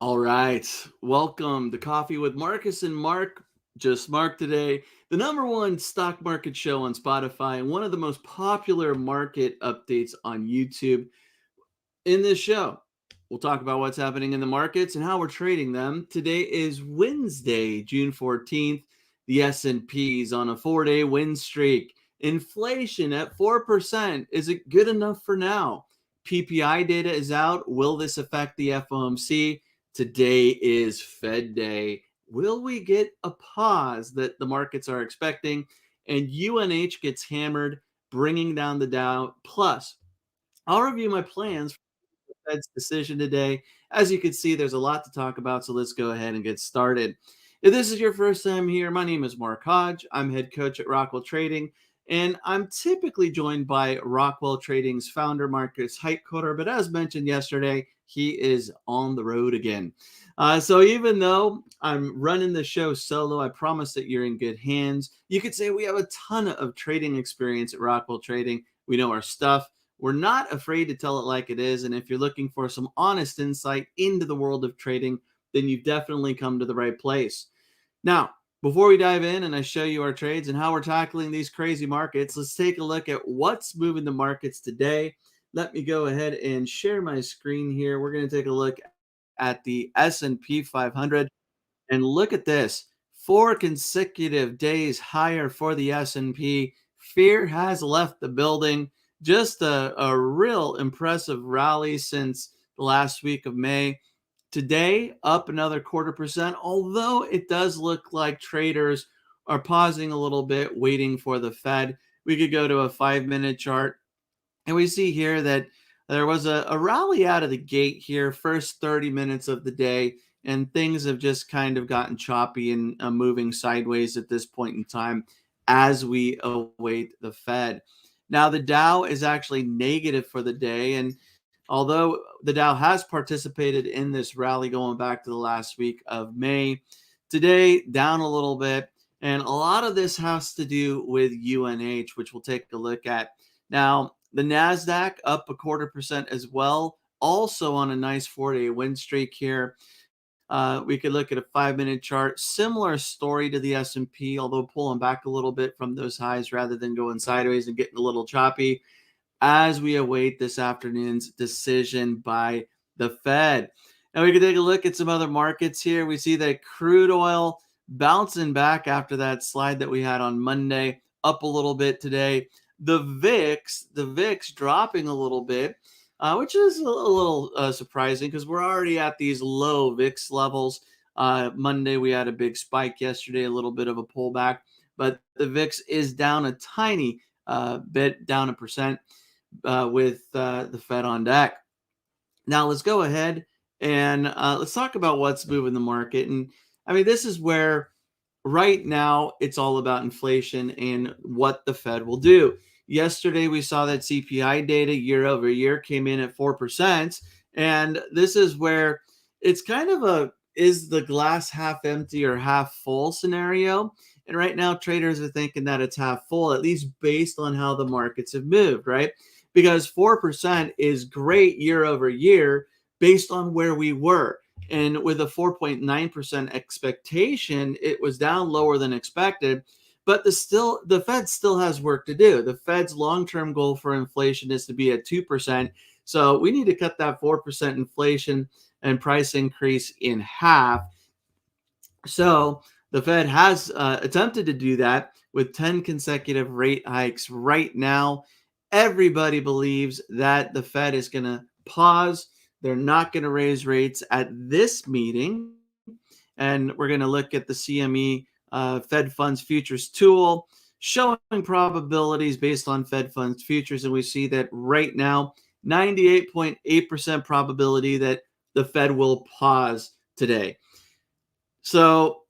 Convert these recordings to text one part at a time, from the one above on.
All right. Welcome to Coffee with Marcus and Mark. Just Mark today, the number one stock market show on Spotify and one of the most popular market updates on YouTube. In this show, we'll talk about what's happening in the markets and how we're trading them. Today is Wednesday, June 14th. The S&P is on a 4-day win streak. Inflation at 4%. Is it good enough for now? PPI data is out. Will this affect the FOMC? Today is Fed Day. Will we get a pause that the markets are expecting? And UNH gets hammered, bringing down the Dow. Plus, I'll review my plans Fed's decision today. As you can see, there's a lot to talk about, so let's go ahead and get started. If this is your first time here, my name is Mark Hodge. I'm head coach at Rockwell Trading, and I'm typically joined by Rockwell Trading's founder, Marcus Heitkotter. But as mentioned yesterday, he is on the road again. So even though I'm running the show solo, I promise that you're in good hands. You could say we have a ton of trading experience at Rockwell Trading. We know our stuff. We're not afraid to tell it like it is. And if you're looking for some honest insight into the world of trading, then you've definitely come to the right place. Now, before we dive in and I show you our trades and how we're tackling these crazy markets, let's take a look at what's moving the markets today. Let me go ahead and share my screen here. We're going to take a look at the S&P 500 and look at this. 4 consecutive days higher for the S&P. Fear has left the building. Just a real impressive rally since the last week of May. Today, up another 0.25%, although it does look like traders are pausing a little bit, waiting for the Fed. We could go to a 5-minute chart, and we see here that there was a rally out of the gate here, first 30 minutes of the day, and things have just kind of gotten choppy and moving sideways at this point in time as we await the Fed. Now, the Dow is actually negative for the day, and although the Dow has participated in this rally going back to the last week of May, today down a little bit, and a lot of this has to do with UNH, which we'll take a look at. Now, the NASDAQ up 0.25% as well, also on a nice 4-day win streak here. We could look at a 5-minute chart. Similar story to the S&P, although pulling back a little bit from those highs rather than going sideways and getting a little choppy as we await this afternoon's decision by the Fed. Now we can take a look at some other markets here. We see that crude oil bouncing back after that slide that we had on Monday, up a little bit today. The VIX dropping a little bit, which is a little surprising because we're already at these low VIX levels. Monday we had a big spike, yesterday a little bit of a pullback, but the VIX is down a tiny bit, down 1%, with the Fed on deck. Now let's go ahead and let's talk about what's moving the market. And I mean, this is where right now it's all about inflation and what the Fed will do. Yesterday, we saw that CPI data year over year came in at 4%. And this is where it's kind of a is the glass half empty or half full scenario. And right now, traders are thinking that it's half full, at least based on how the markets have moved, right? Because 4% is great year over year based on where we were. And with a 4.9% expectation, it was down lower than expected. But the Fed still has work to do. The Fed's long-term goal for inflation is to be at 2%. So we need to cut that 4% inflation and price increase in half. So the Fed has attempted to do that with 10 consecutive rate hikes. Right now, everybody believes that the Fed is going to pause. They're not going to raise rates at this meeting. And we're going to look at the CME Fed Funds Futures tool, showing probabilities based on Fed Funds Futures. And we see that right now, 98.8% probability that the Fed will pause today. So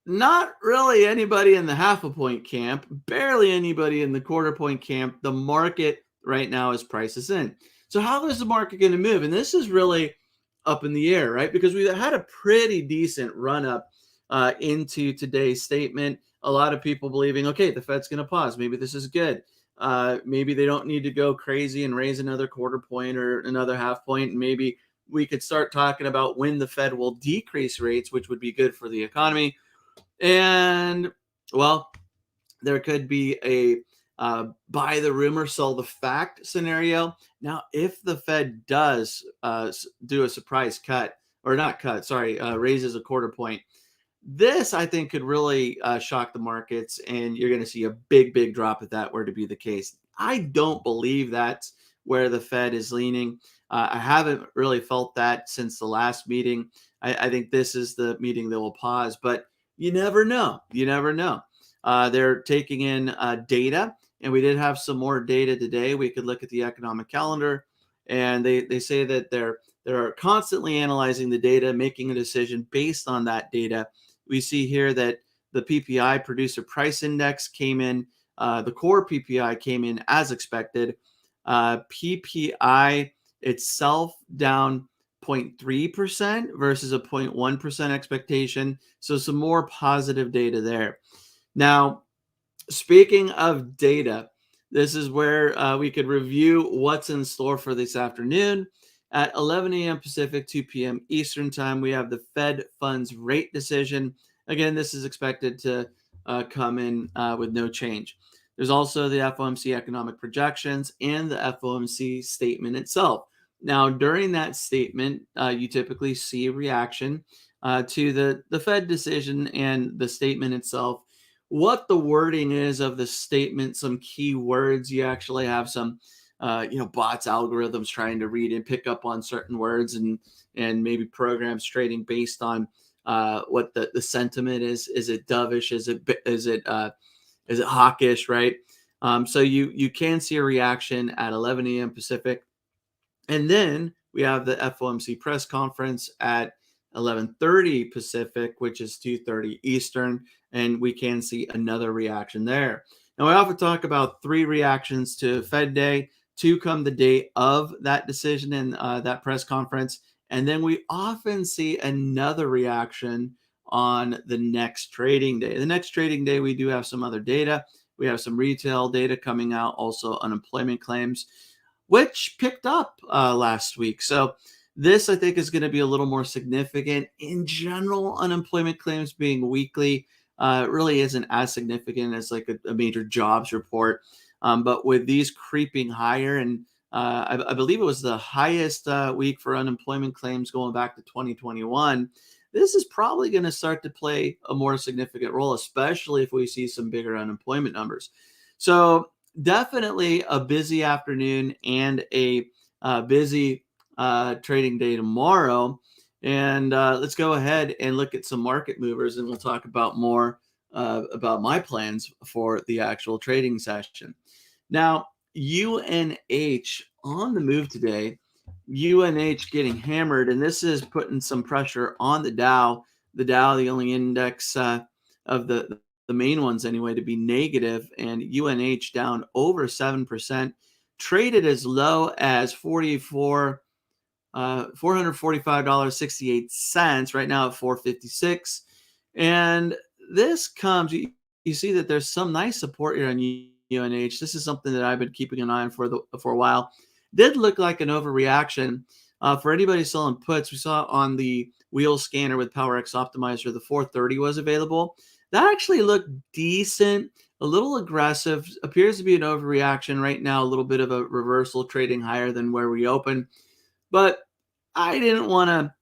not really anybody in the half a point camp, barely anybody in the quarter point camp. The market right now is prices in. So how is the market going to move? And this is really up in the air, right? Because we had a pretty decent run up into today's statement. A lot of people believing, okay, the Fed's going to pause. Maybe this is good. Maybe they don't need to go crazy and raise another quarter point or another half point. And maybe we could start talking about when the Fed will decrease rates, which would be good for the economy. And well, there could be a buy the rumor, sell the fact scenario. Now, if the Fed does do a surprise cut, or not cut, sorry, raises a quarter point, this I think could really shock the markets, and you're going to see a big, big drop if that were to be the case. I don't believe that's where the Fed is leaning. I haven't really felt that since the last meeting. I think this is the meeting that will pause, but you never know. You never know. They're taking in data, and we did have some more data today. We could look at the economic calendar, and they say that they're constantly analyzing the data, making a decision based on that data. We see here that the PPI, producer price index, came in. The core PPI came in as expected. PPI itself down 0.3% versus a 0.1% expectation. So some more positive data there. Now, speaking of data, this is where we could review what's in store for this afternoon. At 11 a.m. Pacific, 2 p.m. Eastern Time, we have the Fed funds rate decision. Again, this is expected to come in with no change. There's also the FOMC economic projections and the FOMC statement itself. Now, during that statement, you typically see a reaction to the Fed decision and the statement itself. What the wording is of the statement, some key words, you actually have some bots, algorithms trying to read and pick up on certain words, and maybe programs trading based on what the sentiment is. Is it dovish? Is it hawkish? Right. So you can see a reaction at 11 a.m. Pacific, and then we have the FOMC press conference at 11:30 Pacific, which is 2:30 Eastern, and we can see another reaction there. Now, we often talk about three reactions to Fed Day. Two come the day of that decision and that press conference, and then we often see another reaction on the next trading day. The next trading day, we do have some other data. We have some retail data coming out, also unemployment claims, which picked up last week. So this, I think, is going to be a little more significant. In general, unemployment claims being weekly really isn't as significant as like a major jobs report. But with these creeping higher, and I believe it was the highest week for unemployment claims going back to 2021, this is probably going to start to play a more significant role, especially if we see some bigger unemployment numbers. So definitely a busy afternoon and a busy trading day tomorrow. And let's go ahead and look at some market movers, and we'll talk about more about my plans for the actual trading session. Now, UNH on the move today. UNH getting hammered, and this is putting some pressure on the Dow. The Dow, the only index of the main ones anyway, to be negative, and UNH down over 7%, traded as low as $445.68 right now at 456. And this comes, you see that there's some nice support here on UNH. This is something that I've been keeping an eye on for a while. Did look like an overreaction. For anybody selling puts, we saw on the wheel scanner with PowerX Optimizer, the 430 was available. That actually looked decent, a little aggressive, appears to be an overreaction right now, a little bit of a reversal trading higher than where we opened. But I didn't want to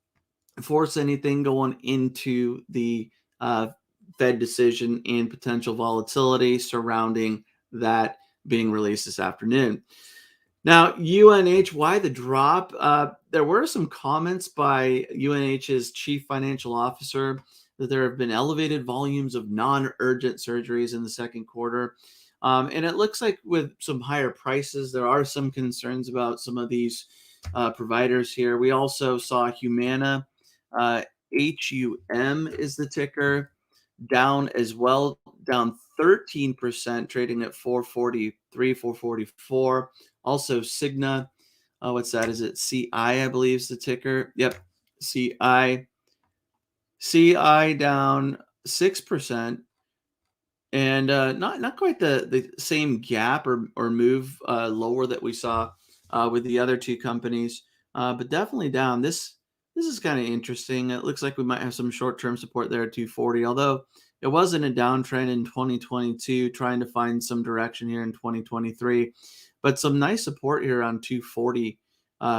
force anything going into the Fed decision and potential volatility surrounding that being released this afternoon. Now, UNH, why the drop? There were some comments by UNH's chief financial officer that there have been elevated volumes of non-urgent surgeries in the second quarter. And it looks like with some higher prices, there are some concerns about some of these providers here. We also saw Humana, HUM is the ticker, down as well, down 13%, trading at 443, 444. Also, Cigna, what's that? Is it CI, I believe is the ticker? Yep, CI. CI down 6%, and not quite the same gap or move lower that we saw with the other two companies. but definitely down. This is kind of interesting. It looks like we might have some short-term support there at 240, although it wasn't a downtrend in 2022, trying to find some direction here in 2023. But some nice support here around 240,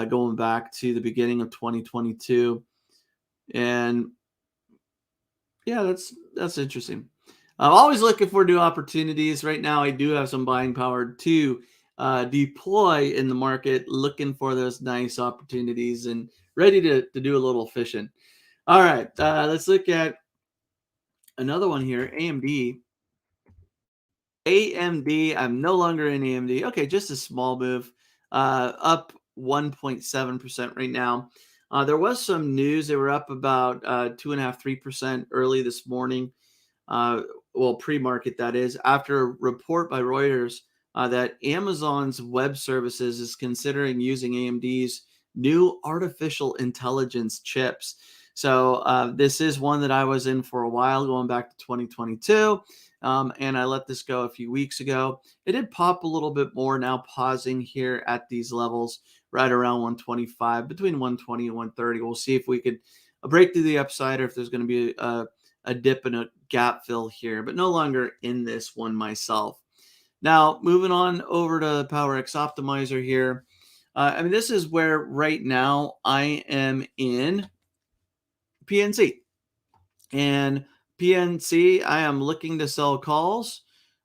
going back to the beginning of 2022. And yeah, that's interesting. I'm always looking for new opportunities. Right now, I do have some buying power to deploy in the market, looking for those nice opportunities and ready to do a little fishing. All right, let's look at another one here. AMD. AMD. I'm no longer in AMD. Okay, just a small move, up 1.7% right now. There was some news. They were up about 2.5, 3% early this morning. uh, well, pre-market that is, after a report by Reuters that Amazon's Web Services is considering using AMD's new artificial intelligence chips. So this is one that I was in for a while, going back to 2022. And I let this go a few weeks ago. It did pop a little bit more, now pausing here at these levels right around 125, between 120 and 130. We'll see if we could break through the upside or if there's going to be a dip and a gap fill here, but no longer in this one myself. Now, moving on over to PowerX Optimizer here. I mean, this is where right now I am in PNC. And PNC, I am looking to sell calls.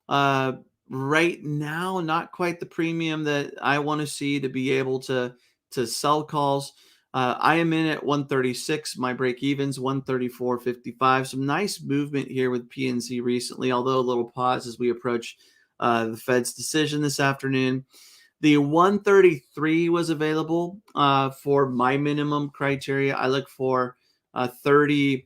Uh, right now, not quite the premium that I want to see to be able to sell calls. I am in at 136. My break evens 134.55. Some nice movement here with PNC recently, although a little pause as we approach the Fed's decision this afternoon. The 133 was available for my minimum criteria. I look for 30%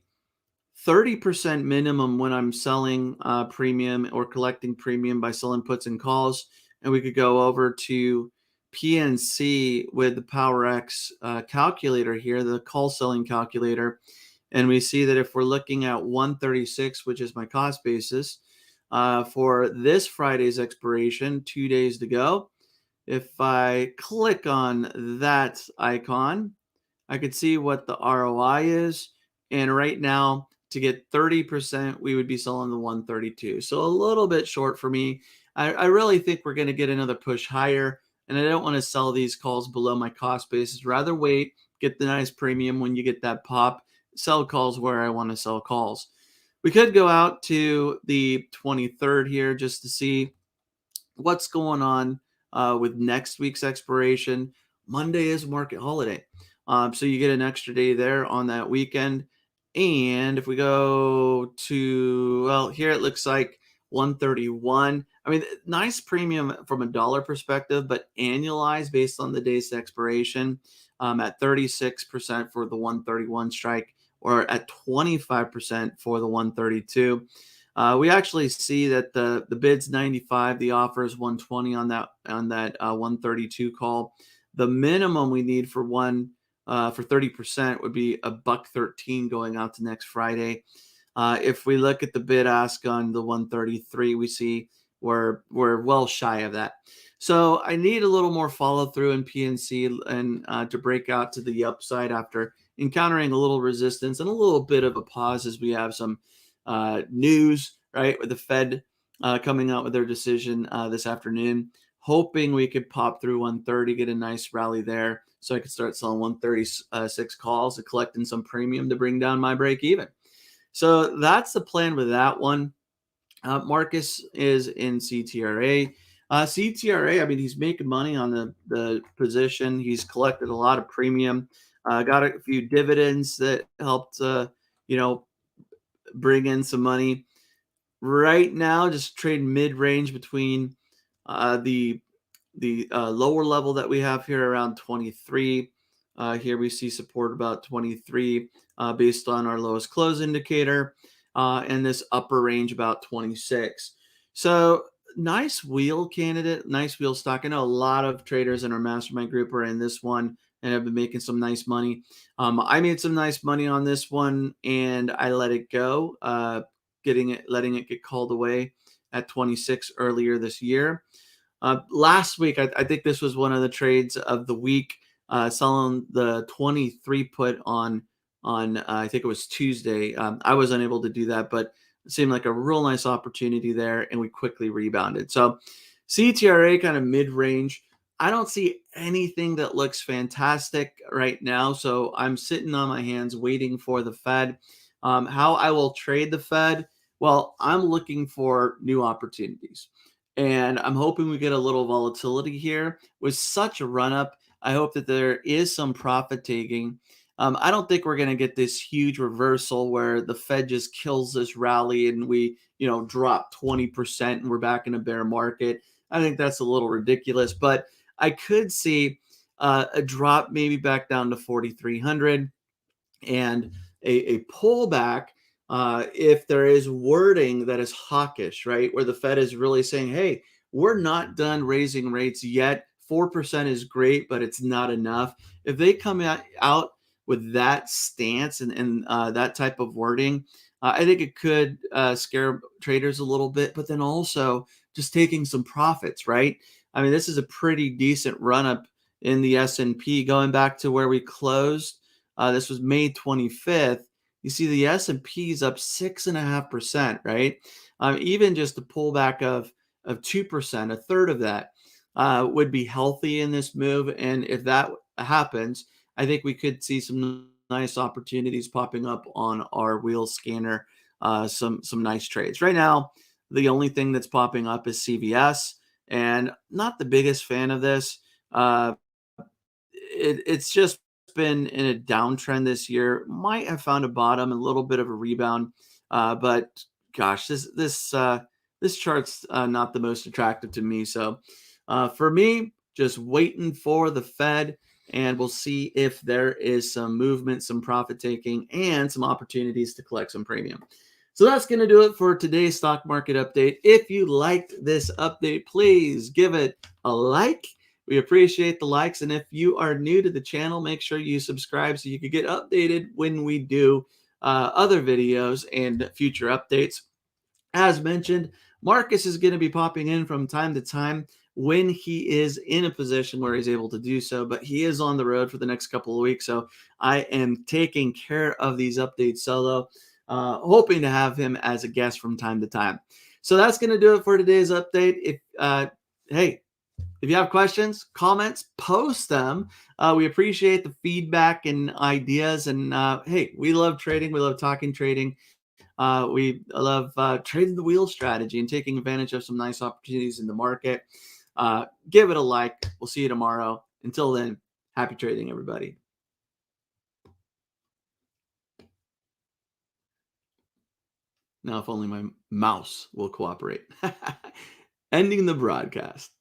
minimum when I'm selling premium or collecting premium by selling puts and calls. And we could go over to PNC with the PowerX calculator here, the call selling calculator. And we see that if we're looking at 136, which is my cost basis, for this Friday's expiration, 2 days to go, if I click on that icon, I could see what the ROI is. And right now, to get 30%, we would be selling the 132. So a little bit short for me. I really think we're going to get another push higher. And I don't want to sell these calls below my cost basis. Rather wait, get the nice premium when you get that pop, sell calls where I want to sell calls. We could go out to the 23rd here just to see what's going on with next week's expiration. Monday is market holiday. So you get an extra day there on that weekend. And if we go to, well, here it looks like 131. I mean, nice premium from a dollar perspective, but annualized based on the day's expiration at 36% for the 131 strike, or at 25% for the 132. We actually see that the bid's 95, the offer is 120 on that 132 call. The minimum we need for 30% would be a buck 13 going out to next Friday. If we look at the bid ask on the 133, we see we're well shy of that. So I need a little more follow through in PNC and to break out to the upside after encountering a little resistance and a little bit of a pause as we have some news, right, with the Fed coming out with their decision this afternoon. Hoping we could pop through 130, get a nice rally there, so I could start selling 136 calls and collecting some premium to bring down my break even. So that's the plan with that one. Marcus is in CTRA. CTRA, I mean, he's making money on the position. He's collected a lot of premium, got a few dividends that helped, bring in some money. Right now, just trading mid-range between the lower level that we have here around 23. Here we see support about 23 based on our lowest close indicator, and this upper range about 26. So nice wheel candidate, nice wheel stock. I know a lot of traders in our mastermind group are in this one and have been making some nice money. I made some nice money on this one and I let it go, letting it get called away at 26 earlier this year. Last week, I think this was one of the trades of the week. selling the 23 put on I think it was Tuesday. I was unable to do that, but it seemed like a real nice opportunity there, and we quickly rebounded. So CTRA kind of mid range. I don't see anything that looks fantastic right now, so I'm sitting on my hands waiting for the Fed. How I will trade the Fed? Well, I'm looking for new opportunities, and I'm hoping we get a little volatility here with such a run up. I hope that there is some profit taking. I don't think we're going to get this huge reversal where the Fed just kills this rally and we, drop 20% and we're back in a bear market. I think that's a little ridiculous, but I could see a drop maybe back down to 4,300 and a pullback if there is wording that is hawkish, right? Where the Fed is really saying, hey, we're not done raising rates yet. 4% is great, but it's not enough. If they come out with that stance and that type of wording, I think it could scare traders a little bit, but then also just taking some profits, right? I mean, this is a pretty decent run up in the S&P going back to where we closed. This was May 25th. You see the S&P is up 6.5%, right? Even just a pullback of 2%, a third of that would be healthy in this move. And if that happens, I think we could see some nice opportunities popping up on our wheel scanner, some nice trades. Right now, the only thing that's popping up is CVS, and not the biggest fan of this. It's just been in a downtrend this year. Might have found a bottom, a little bit of a rebound, but gosh, this chart's not the most attractive to me. So for me, just waiting for the Fed, and we'll see if there is some movement, some profit taking, and some opportunities to collect some premium. So that's going to do it for today's stock market update. If you liked this update, please give it a like. We appreciate the likes. And if you are new to the channel, make sure you subscribe so you can get updated when we do other videos and future updates. As mentioned, Marcus is going to be popping in from time to time when he is in a position where he's able to do so, but he is on the road for the next couple of weeks. So I am taking care of these updates solo, hoping to have him as a guest from time to time. So that's going to do it for today's update. If you have questions, comments, post them. We appreciate the feedback and ideas. And hey, we love trading. We love talking trading. We love trading the wheel strategy and taking advantage of some nice opportunities in the market. Give it a like. We'll see you tomorrow. Until then, happy trading, everybody. Now, if only my mouse will cooperate. Ending the broadcast.